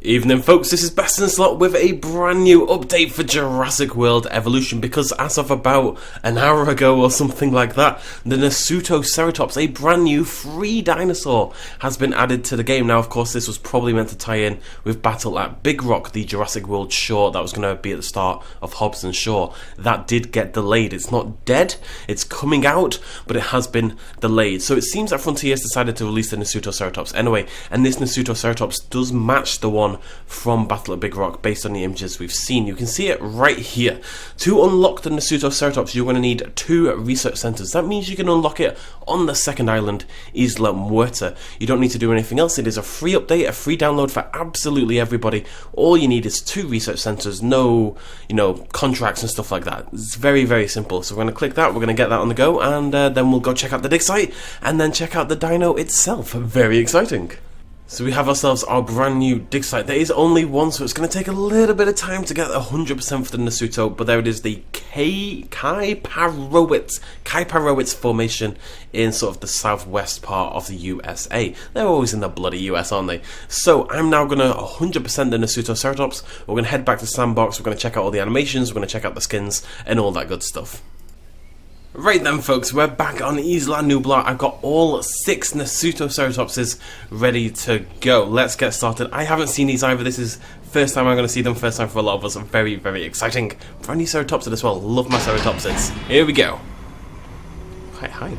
Evening folks, this is BestInSlot with a brand new update for Jurassic World Evolution, because as of about an hour ago or something like that, the Nasutoceratops, a brand new free dinosaur, has been added to the game. Now of course this was probably meant to tie in with Battle at Big Rock, the Jurassic World short that was going to be at the start of Hobbs and Shaw. That did get delayed. It's not dead, it's coming out, but it has been delayed. So it seems that Frontier has decided to release the Nasutoceratops anyway, and this Nasutoceratops does match the one from Battle at Big Rock based on the images we've seen. You can see it right here. To unlock the Nasutoceratops, you're going to need 2 research centers. That means you can unlock it on the second island, Isla Muerta. You don't need to do anything else. It is a free update, a free download for absolutely everybody. All you need is 2 research centers, no, contracts and stuff like that. It's very, very simple. So we're going to click that, we're going to get that on the go, and then we'll go check out the dig site, and then check out the dino itself. Very exciting. So we have ourselves our brand new dig site. There is only one, so it's going to take a little bit of time to get 100% for the Nasuto, but there it is, the Kaiparowitz formation in sort of the southwest part of the USA. They're always in the bloody US, aren't they? So I'm now going to 100% the Nasutoceratops. We're going to head back to Sandbox, we're going to check out all the animations, we're going to check out the skins, and all that good stuff. Right then folks, we're back on Isla Nublar. I've got all 6 Nasutoceratopses ready to go. Let's get started. I haven't seen these either. This is first time I'm going to see them, first time for a lot of us. Very, very exciting. Brand new Ceratopsid as well. Love my Ceratopsids. Here we go. Quite hype.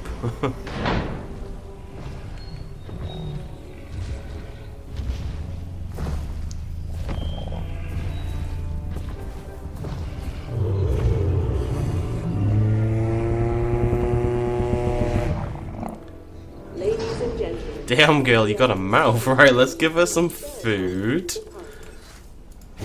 Damn girl, you got a mouth. Right, let's give her some food.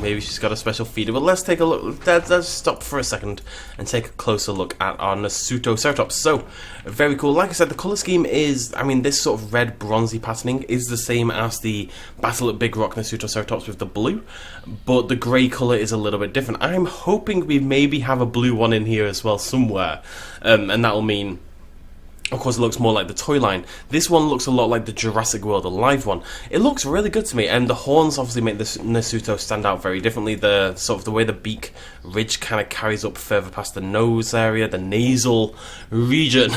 Maybe she's got a special feeder, but let's take a look. Let's stop for a second and take a closer look at our Nasutoceratops. So, very cool. Like I said, the colour scheme is, this sort of red bronzy patterning is the same as the Battle at Big Rock Nasutoceratops with the blue, but the grey colour is a little bit different. I'm hoping we maybe have a blue one in here as well somewhere, and that'll mean, of course, it looks more like the toy line. This one looks a lot like the Jurassic World Alive one. It looks really good to me, and the horns obviously make the Nasuto stand out very differently. The sort of the way the beak ridge kind of carries up further past the nose area, the nasal region,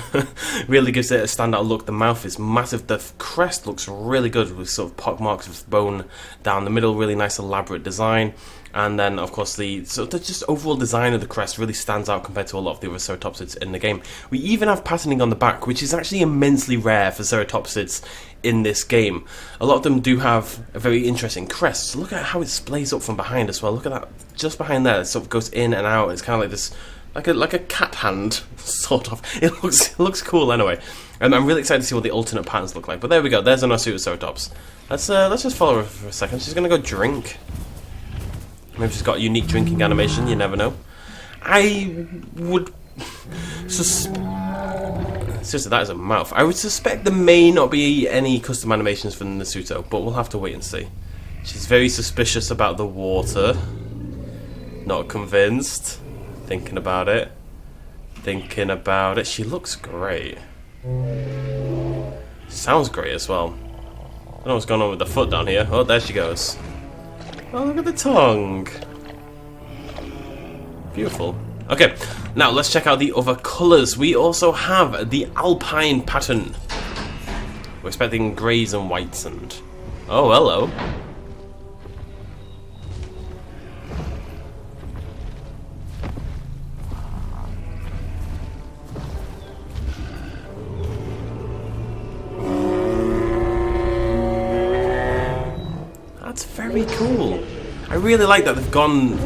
really gives it a standout look. The mouth is massive. The crest looks really good with sort of pock marks of bone down the middle. Really nice, elaborate design. And then, of course, the just overall design of the crest really stands out compared to a lot of the other ceratopsids in the game. We even have patterning on the back, which is actually immensely rare for ceratopsids in this game. A lot of them do have a very interesting crest. Look at how it splays up from behind as well. Look at that, just behind there, it sort of goes in and out. It's kind of like this, like a cat hand, sort of. It looks cool anyway. And I'm really excited to see what the alternate patterns look like. But there we go. There's an Nasutoceratops. Let's just follow her for a second. She's gonna go drink. Maybe she's got a unique drinking animation, you never know. I would seriously, that is a mouth. I would suspect there may not be any custom animations for the Nasuto, but we'll have to wait and see. She's very suspicious about the water. Not convinced. Thinking about it. She looks great. Sounds great as well. I don't know what's going on with the foot down here. Oh, there she goes. Oh, look at the tongue. Beautiful. Okay, now let's check out the other colours. We also have the Alpine Pattern. We're expecting greys and whites and... Oh, hello. That's very cool. I really like that they've gone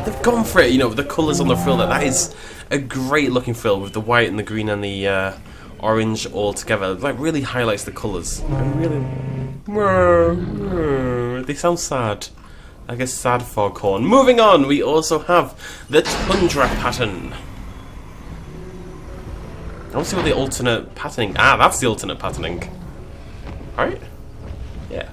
for it, the colours on the frill. That is a great looking frill with the white and the green and the orange all together. It really highlights the colours. They sound sad. Like a sad foghorn. Moving on, we also have the Tundra Pattern. I want to see what the alternate patterning... Ah, that's the alternate patterning. Alright? Yeah.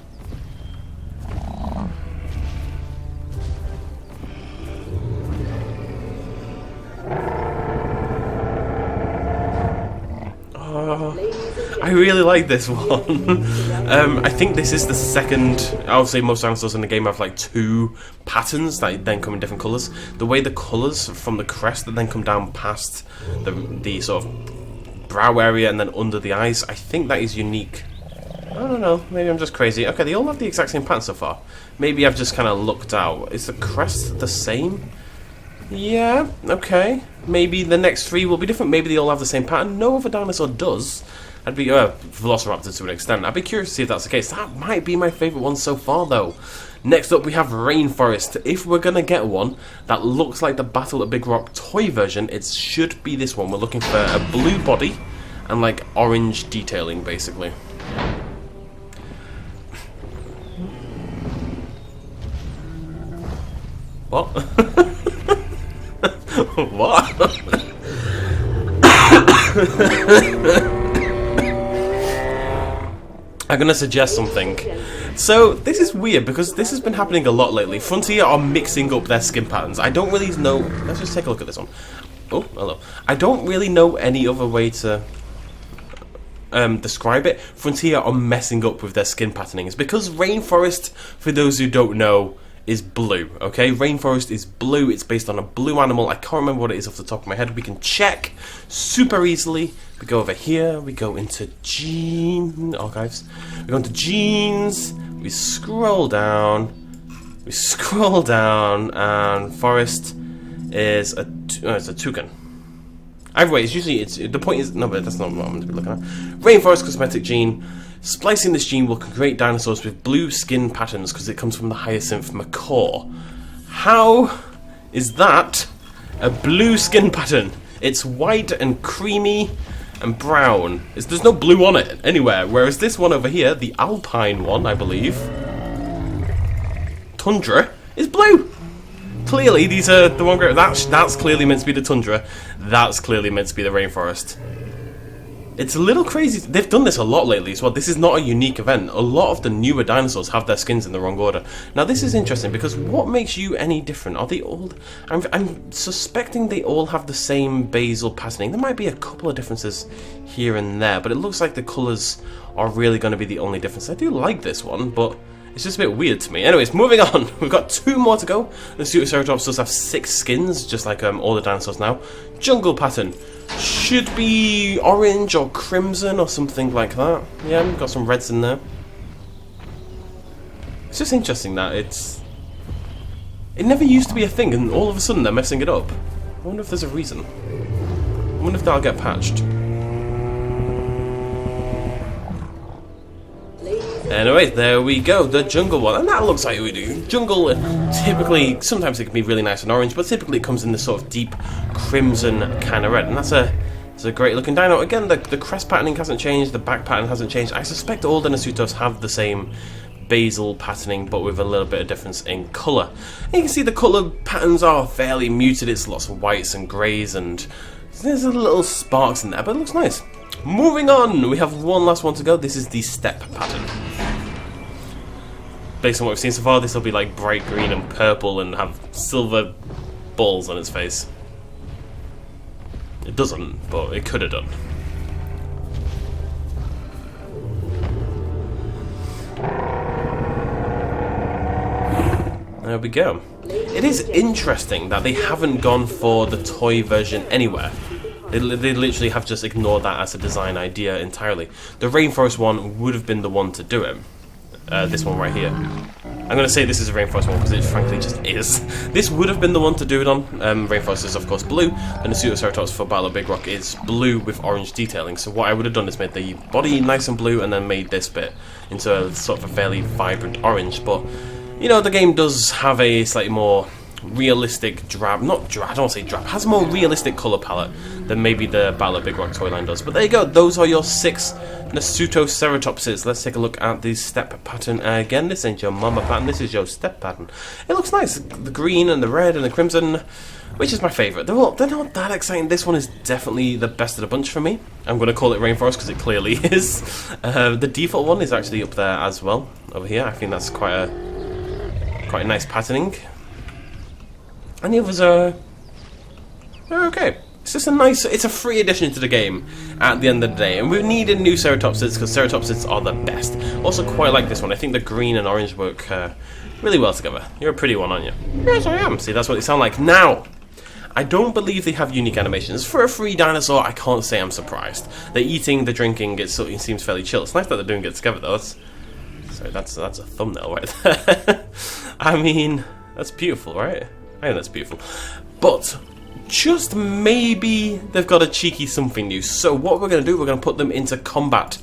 I really like this one. I think this is the second. I would say most dinosaurs in the game have like 2 patterns that then come in different colours. The way the colours from the crest that then come down past the sort of brow area and then under the eyes, I think that is unique. I don't know, maybe I'm just crazy. Okay, they all have the exact same pattern so far. Maybe I've just kind of looked out. Is the crest the same? Yeah, okay. Maybe the next 3 will be different. Maybe they all have the same pattern. No other dinosaur does. I'd be Velociraptor to an extent. I'd be curious to see if that's the case. That might be my favourite one so far, though. Next up, we have Rainforest. If we're gonna get one that looks like the Battle at Big Rock toy version, it should be this one. We're looking for a blue body and like orange detailing, basically. What? What? I'm gonna suggest something. So, this is weird because this has been happening a lot lately. Frontier are mixing up their skin patterns. I don't really know. Let's just take a look at this one. Oh, hello. I don't really know any other way to describe it. Frontier are messing up with their skin patterning. It's because Rainforest, for those who don't know, is blue, okay? Rainforest is blue. It's based on a blue animal. I can't remember what it is off the top of my head. We can check super easily. We go over here. We go into Gene Archives. We go into Genes. We scroll down. We scroll down, and Forest is it's a toucan. Either way, the point is no, but that's not what I'm going to be looking at. Rainforest Cosmetic gene. Splicing this gene will create dinosaurs with blue skin patterns because it comes from the hyacinth macaw. How is that a blue skin pattern? It's white and creamy and brown. There's no blue on it anywhere, whereas this one over here, the Alpine one, I believe, Tundra, is blue. Clearly, these are the one. That's clearly meant to be the Tundra. That's clearly meant to be the Rainforest. It's a little crazy. They've done this a lot lately as well. This is not a unique event. A lot of the newer dinosaurs have their skins in the wrong order. Now this is interesting because what makes you any different? Are they all... I'm suspecting they all have the same basal patterning. There might be a couple of differences here and there, but it looks like the colours are really going to be the only difference. I do like this one, but it's just a bit weird to me. Anyways, moving on. We've got 2 more to go. The Nasutoceratops does have 6 skins, just like all the dinosaurs now. Jungle pattern. Should be orange or crimson or something like that. Yeah, we've got some reds in there. It's just interesting that it never used to be a thing and all of a sudden they're messing it up. I wonder if there's a reason. I wonder if that'll get patched. Anyway, there we go, the jungle one, and that looks like we do. Jungle, typically, sometimes it can be really nice and orange, but typically it comes in this sort of deep crimson kind of red, and that's a great looking dino. Again, the crest patterning hasn't changed, the back pattern hasn't changed. I suspect all the Nasutos have the same basal patterning, but with a little bit of difference in colour. And you can see the colour patterns are fairly muted. It's lots of whites and greys, and there's a little sparks in there, but it looks nice. Moving on, we have one last one to go. This is the step pattern. Based on what we've seen so far, this will be like bright green and purple and have silver balls on its face. It doesn't, but it could have done. There we go. It is interesting that they haven't gone for the toy version anywhere. They literally have just ignored that as a design idea entirely. The Rainforest one would have been the one to do it. This one right here. I'm going to say this is a Rainforest one because it frankly just is. This would have been the one to do it on. Rainforest is of course blue, and the Nasutoceratops for Battle of Big Rock is blue with orange detailing. So what I would have done is made the body nice and blue and then made this bit into a sort of a fairly vibrant orange. But, you know, the game does have a slightly more realistic drab, not drab, I don't want to say drab, has a more realistic colour palette than maybe the Battle of Big Rock toy line does. But there you go, those are your 6 Nasutoceratopses. Let's take a look at the step pattern again. This ain't your mama pattern, this is your step pattern. It looks nice, the green and the red and the crimson, which is my favourite. They're not that exciting. This one is definitely the best of the bunch for me. I'm going to call it Rainforest because it clearly is. The default one is actually up there as well, over here. I think that's quite a nice patterning. And the others are okay. It's just a nice, it's a free addition to the game at the end of the day. And we needed new ceratopsids because ceratopsids are the best. Also quite like this one. I think the green and orange work really well together. You're a pretty one, aren't you? Yes, I am. See, that's what they sound like. Now, I don't believe they have unique animations. For a free dinosaur, I can't say I'm surprised. The eating, the drinking, it seems fairly chill. It's nice that they're doing it together, though. Sorry, that's a thumbnail right there. I mean, that's beautiful, right? I think that's beautiful. But just maybe they've got a cheeky something new. So what we're going to do, we're going to put them into combat.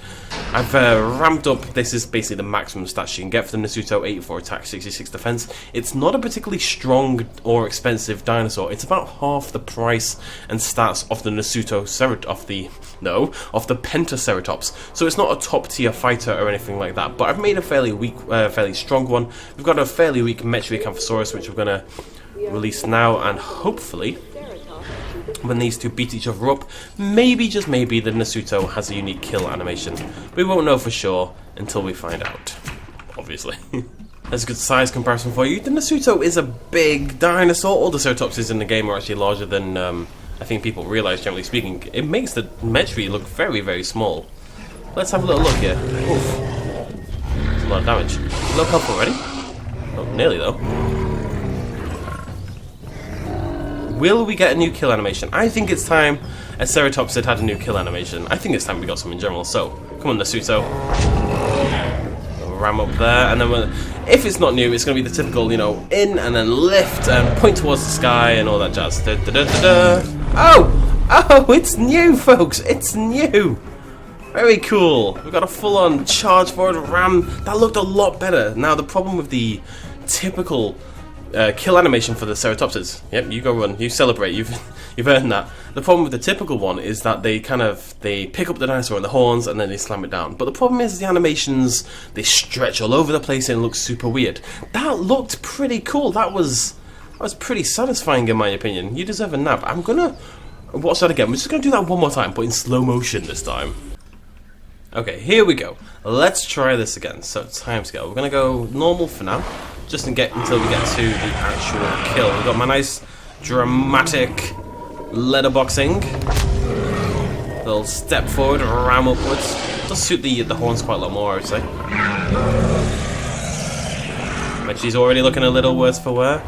I've ramped up, this is basically the maximum stats you can get for the Nasuto, 84 attack, 66 defense. It's not a particularly strong or expensive dinosaur. It's about half the price and stats of the of the Pentaceratops. So it's not a top tier fighter or anything like that. But I've made a fairly weak, fairly strong one. We've got a fairly weak Metriacanthosaurus, which we're going to release now, and hopefully when these two beat each other up, maybe, just maybe, the Nasuto has a unique kill animation. We won't know for sure until we find out, obviously. There's a good size comparison for you. The Nasuto is a big dinosaur. All the ceratopsids in the game are actually larger than I think people realise, generally speaking. It makes the Metri look very, very small. Let's have a little look here. Oof. That's a lot of damage. Low health already? Oh, nearly though. Will we get a new kill animation? I think it's time a ceratopsid had a new kill animation. I think it's time we got some in general. So, come on, Nasuto. We'll ram up there, and then if it's not new, it's going to be the typical, you know, in and then lift and point towards the sky and all that jazz. Da, da, da, da, da. Oh, it's new, folks. It's new. Very cool. We've got a full-on charge forward ram. That looked a lot better. Now, the problem with the typical kill animation for the ceratopsids. Yep, you go run. You celebrate. You've earned that. The problem with the typical one is that they pick up the dinosaur in the horns and then they slam it down. But the problem is the animations, they stretch all over the place and it looks super weird. That looked pretty cool. That was pretty satisfying in my opinion. You deserve a nap. I'm gonna watch that again. We're just gonna do that one more time, but in slow motion this time. Okay, here we go. Let's try this again. So timescale. We're gonna go normal for now. Just until we get to the actual kill. We've got my nice dramatic letterboxing. Little step forward, ram upwards. Does suit the horns quite a lot more, I would say. But she's already looking a little worse for wear.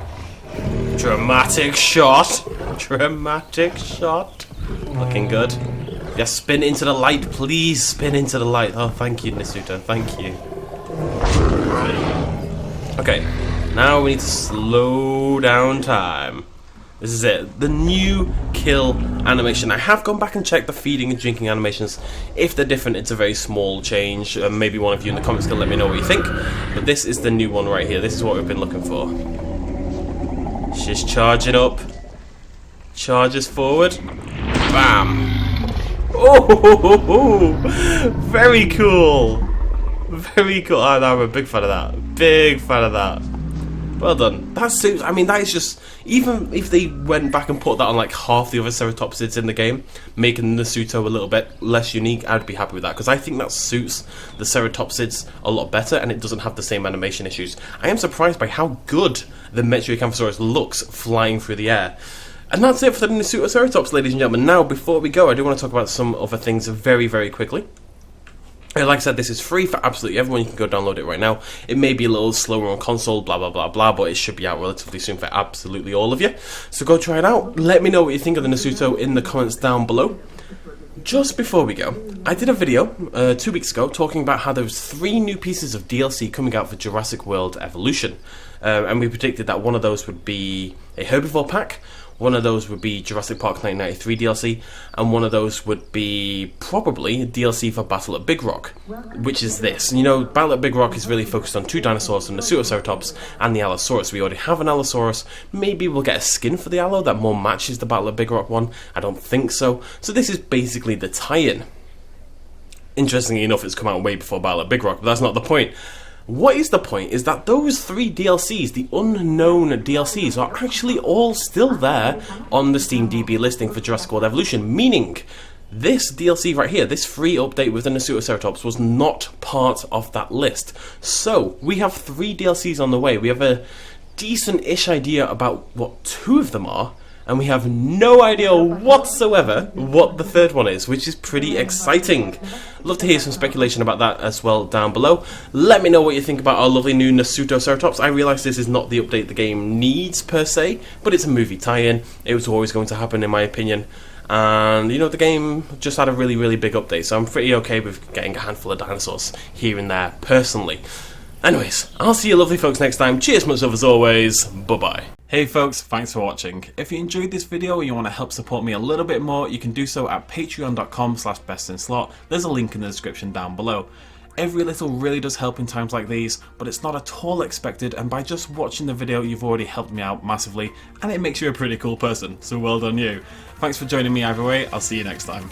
Dramatic shot. Dramatic shot. Looking good. Yes, spin into the light, please. Spin into the light. Oh, thank you, Nasuto. Thank you. Okay, now we need to slow down time. This is it, the new kill animation. I have gone back and checked the feeding and drinking animations. If they're different, it's a very small change. Maybe one of you in the comments can let me know what you think. But this is the new one right here. This is what we've been looking for. She's charging up. Charges forward. Bam. Oh, very cool. Very cool. I'm a big fan of that. Big fan of that. Well done. That suits. I mean, that is just. Even if they went back and put that on like half the other ceratopsids in the game, making Nasuto a little bit less unique, I'd be happy with that because I think that suits the ceratopsids a lot better and it doesn't have the same animation issues. I am surprised by how good the Metriacanthosaurus looks flying through the air. And that's it for the Nasutoceratops, ladies and gentlemen. Now, before we go, I do want to talk about some other things very, very quickly. Like I said, this is free for absolutely everyone. You can go download it right now. It may be a little slower on console, blah, blah, blah, blah, but it should be out relatively soon for absolutely all of you. So go try it out. Let me know what you think of the Nasuto in the comments down below. Just before we go, I did a video 2 weeks ago talking about how there was 3 new pieces of DLC coming out for Jurassic World Evolution. And we predicted that one of those would be a herbivore pack, one of those would be Jurassic Park 1993 DLC, and one of those would be probably DLC for Battle at Big Rock, which is this. You know, Battle at Big Rock is really focused on 2 dinosaurs, the Nasutoceratops and the Allosaurus. We already have an Allosaurus. Maybe we'll get a skin for the Allo that more matches the Battle at Big Rock one. I don't think so. So this is basically the tie-in. Interestingly enough, it's come out way before Battle at Big Rock, but that's not the point. What is the point is that those 3 DLCs, the unknown DLCs, are actually all still there on the Steam DB listing for Jurassic World Evolution, meaning this DLC right here, this free update with the Nasutoceratops, was not part of that list. So, we have 3 DLCs on the way. We have a decent-ish idea about what 2 of them are, and we have no idea whatsoever what the third one is, which is pretty exciting. Love to hear some speculation about that as well down below. Let me know what you think about our lovely new Nasutoceratops. I realise this is not the update the game needs per se, but it's a movie tie-in. It was always going to happen in my opinion. And you know, the game just had a really big update, so I'm pretty okay with getting a handful of dinosaurs here and there personally. Anyways, I'll see you lovely folks next time. Cheers much love as always. Bye bye. Hey folks, thanks for watching. If you enjoyed this video and you want to help support me a little bit more, you can do so at patreon.com/bestinslot. There's a link in the description down below. Every little really does help in times like these, but it's not at all expected, and by just watching the video you've already helped me out massively, and it makes you a pretty cool person, so well done you. Thanks for joining me either way, I'll see you next time.